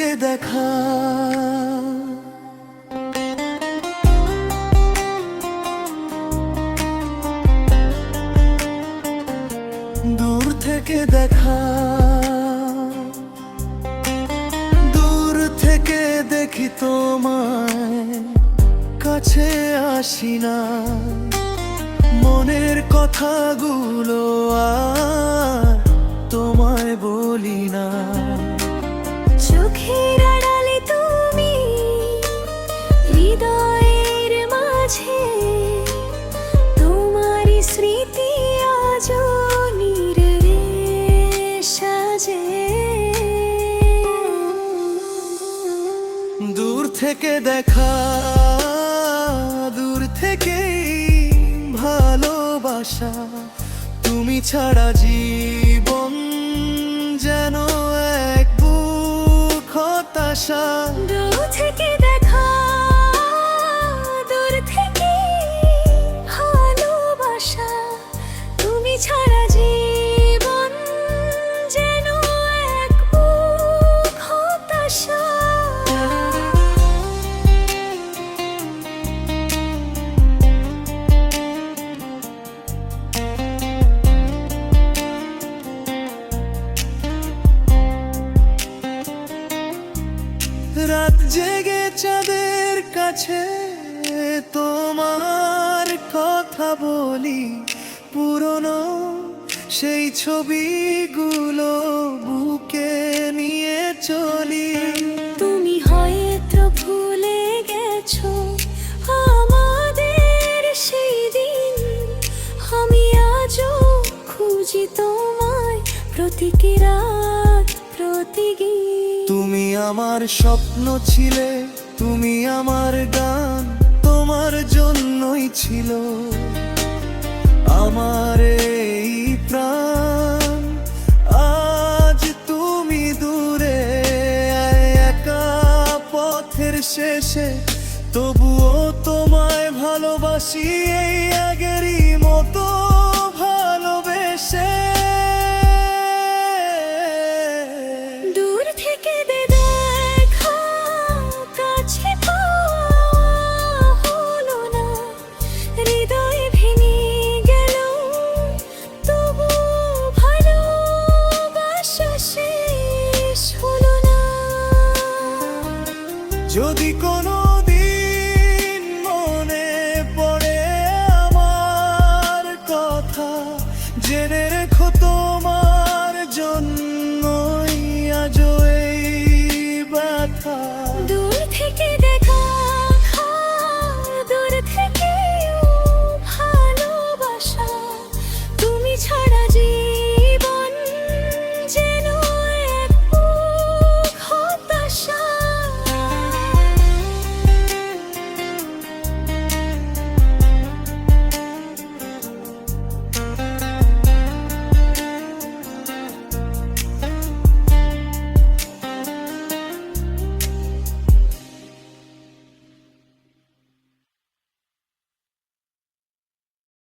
থেকে দেখা, দূর থেকে দেখা, দূর থেকে দেখি তোমায়, কাছে আসি না, মনের কথাগুলো আর তোমায় বলি না। চোখের আড়ালে তুমি, হৃদয়ের মাঝে তোমারই স্মৃতি আজও নীরবে সাজে। দূর থেকে দেখা, দূর থেকেই ভালোবাসা, তুমি ছাড়া জীবন যেন এক বুক হতাশা। দূর থেকে দেখা, দূর থেকে ভালোবাসা, তুমি ছাড়া জীবন যেন এক বুক হতাশা। রাত জেগে চাঁদের কাছে তোমার কথা বলি, পুরনো সেই ছবিগুলো বুকে নিয়ে চলি। তুমি হয়তো ভুলে গেছো আমাদের সেই দিন, আমি আজও খুঁজি তোমায় প্রতীকী রাত প্রতিদিন। তুমি আমার স্বপ্ন ছিলে, তুমি আমার গান, তোমার জন্যই ছিল আমার এই প্রাণ। আজ তুমি দূরে একা পথের শেষে, তবুও তোমায় ভালোবাসি এই আগেরই মতো।